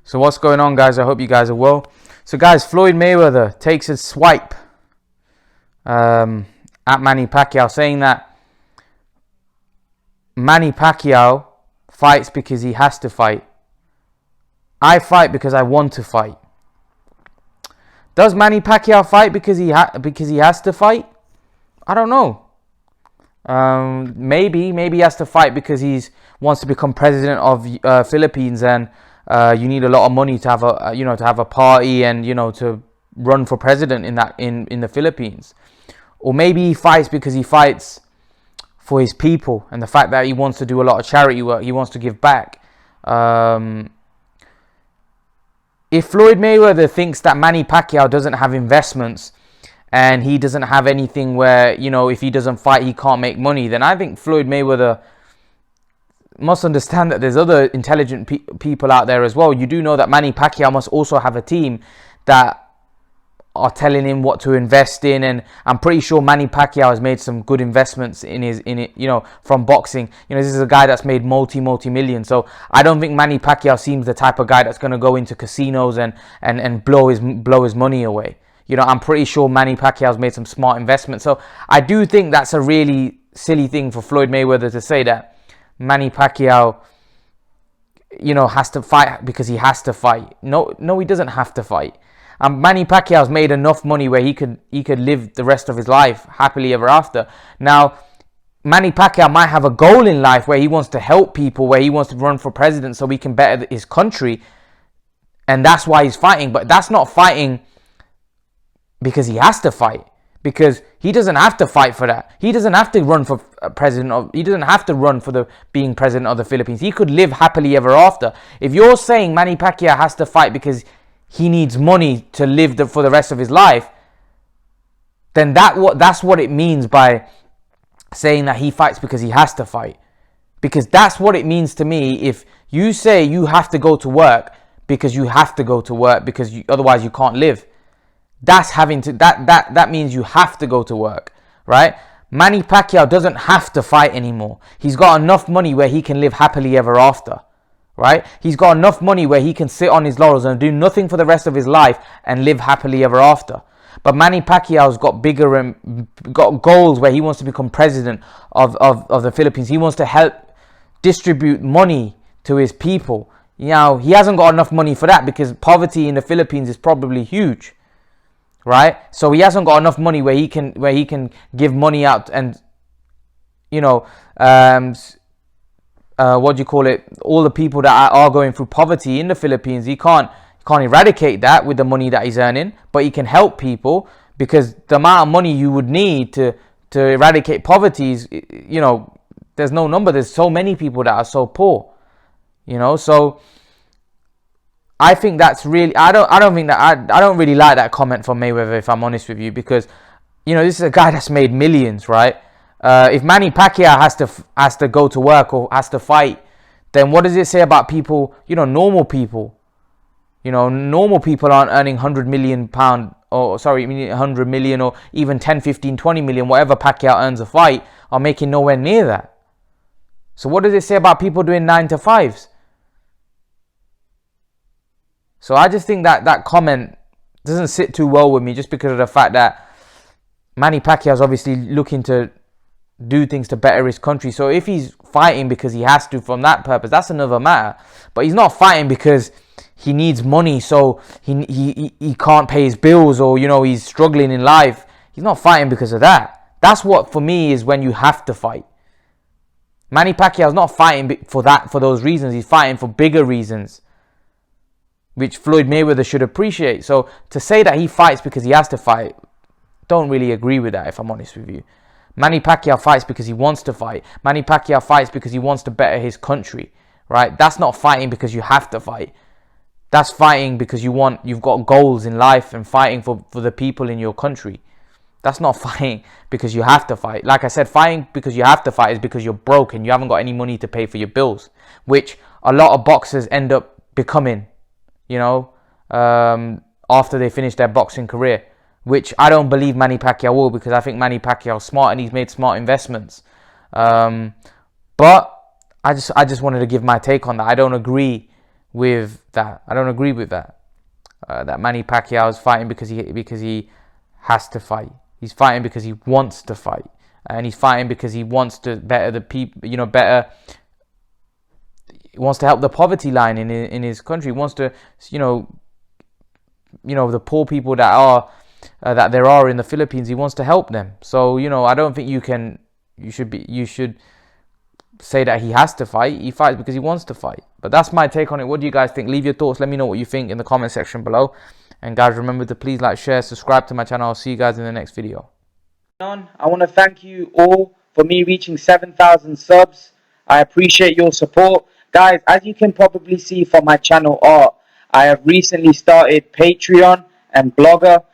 So what's going on, guys? I hope you guys are well. So guys, Floyd Mayweather takes a swipe at Manny Pacquiao, saying that Manny Pacquiao fights because he has to fight. I fight because I want to fight. Does Manny Pacquiao fight because he has to fight? I don't know. Maybe he has to fight because he wants to become president of Philippines, and you need a lot of money to have a party and to run for president in the Philippines. Or maybe he fights because he fights for his people and the fact that he wants to do a lot of charity work. He wants to give back. If Floyd Mayweather thinks that Manny Pacquiao doesn't have investments and he doesn't have anything where, if he doesn't fight, he can't make money, then I think Floyd Mayweather must understand that there's other intelligent people out there as well. You do know that Manny Pacquiao must also have a team that are telling him what to invest in, and I'm pretty sure Manny Pacquiao has made some good investments in it, from boxing. This is a guy that's made multi millions. So I don't think Manny Pacquiao seems the type of guy that's going to go into casinos and blow his money away. I'm pretty sure Manny Pacquiao's made some smart investments. So I do think that's a really silly thing for Floyd Mayweather to say, that Manny Pacquiao, has to fight because he has to fight. No, he doesn't have to fight. Manny Pacquiao's made enough money where he could live the rest of his life happily ever after. Now, Manny Pacquiao might have a goal in life where he wants to help people, where he wants to run for president so he can better his country, and that's why he's fighting. But that's not fighting because he has to fight, because he doesn't have to fight for that. He doesn't have to run for president he doesn't have to run for being president of the Philippines. He could live happily ever after. If you're saying Manny Pacquiao has to fight because he needs money to live for the rest of his life, then that's what it means by saying that he fights because he has to fight. Because that's what it means to me. If you say you have to go to work because you have to go to work because otherwise you can't live, that means you have to go to work, right? Manny Pacquiao doesn't have to fight anymore. He's got enough money where he can live happily ever after. Right? He's got enough money where he can sit on his laurels and do nothing for the rest of his life and live happily ever after. But Manny Pacquiao's got bigger and got goals where he wants to become president of the Philippines. He wants to help distribute money to his people. He hasn't got enough money for that because poverty in the Philippines is probably huge. Right? So he hasn't got enough money where he can give money out and all the people that are going through poverty in the Philippines. He can't eradicate that with the money that he's earning, but he can help people, because the amount of money you would need to eradicate poverty is, there's no number. There's so many people that are so poor, so I think that's really, I don't really like that comment from Mayweather, if I'm honest with you, because this is a guy that's made millions, right? If Manny Pacquiao has to go to work or has to fight, then what does it say about people, normal people? Normal people aren't earning £100 million £100 million, or even 10, 15, 20 million, whatever Pacquiao earns a fight, are making nowhere near that. So what does it say about people doing 9 to 5s? So I just think that comment doesn't sit too well with me, just because of the fact that Manny Pacquiao is obviously looking to do things to better his country. So if he's fighting because he has to from that purpose, that's another matter. But he's not fighting because he needs money, so he can't pay his bills, or he's struggling in life. He's not fighting because of that. That's what, for me, is when you have to fight. Manny Pacquiao's not fighting for those reasons. He's fighting for bigger reasons, which Floyd Mayweather should appreciate. So to say that he fights because he has to fight, don't really agree with that, if I'm honest with you. Manny Pacquiao fights because he wants to fight. Manny Pacquiao fights because he wants to better his country, right? That's not fighting because you have to fight. That's fighting because you've got goals in life and fighting for the people in your country. That's not fighting because you have to fight. Like I said, fighting because you have to fight is because you're broke and you haven't got any money to pay for your bills, which a lot of boxers end up becoming, after they finish their boxing career. Which I don't believe Manny Pacquiao will, because I think Manny Pacquiao's smart and he's made smart investments. But I just wanted to give my take on that. I don't agree with that. I don't agree with that. That Manny Pacquiao is fighting because he has to fight. He's fighting because he wants to fight, and he's fighting because he wants to better the people. He wants to help the poverty line in his country. He wants to, the poor people that there are in the Philippines. He wants to help them. So I don't think you should say that he has to fight. He fights because he wants to fight. But that's my take on it. What do you guys think? Leave your thoughts. Let me know what you think in the comment section below. And guys, remember to please like, share, subscribe to my channel. I'll see you guys in the next video. I want to thank you all for me reaching 7,000 subs. I appreciate your support. Guys, as you can probably see from my channel art, I have recently started Patreon and Blogger.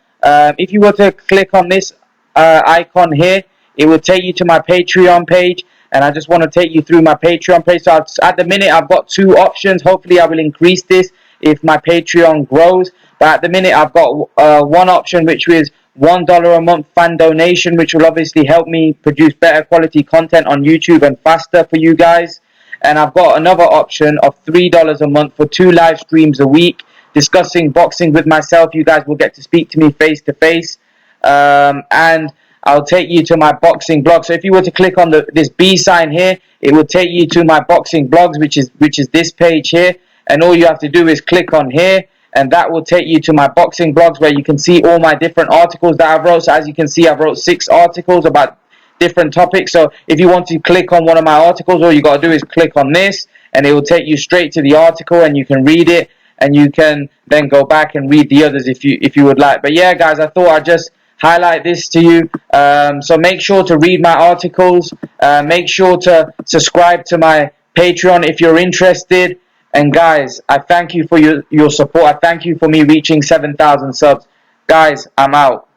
If you were to click on this icon here, it will take you to my Patreon page. And I just want to take you through my Patreon page. So at the minute, I've got 2 options. Hopefully, I will increase this if my Patreon grows. But at the minute, I've got one option, which is $1 a month fan donation, which will obviously help me produce better quality content on YouTube and faster for you guys. And I've got another option of $3 a month for 2 live streams a week discussing boxing with myself. You guys will get to speak to me face to face. And I'll take you to my boxing blog. So if you were to click on this B sign here, it will take you to my boxing blogs, which is this page here. And all you have to do is click on here, and that will take you to my boxing blogs where you can see all my different articles that I've wrote. So as you can see, I've wrote 6 articles about different topics. So if you want to click on one of my articles, all you got to do is click on this, and it will take you straight to the article, and you can read it, and you can then go back and read the others if you would like. But yeah, guys, I thought I'd just highlight this to you. So make sure to read my articles. Make sure to subscribe to my Patreon if you're interested. And guys, I thank you for your support. I thank you for me reaching 7,000 subs. Guys, I'm out.